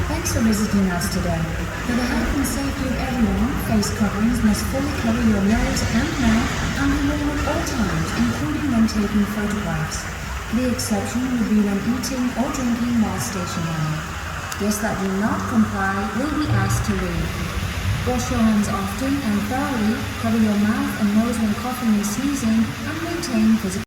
Thanks for visiting us today. For the health and safety of everyone, face coverings must fully cover your nose and mouth and be worn at all times, including when taking photographs. The exception would be when eating or drinking while stationary. Guests that do not comply will be asked to leave. Wash your hands often and thoroughly, cover your mouth and nose when coughing and sneezing, and maintain physical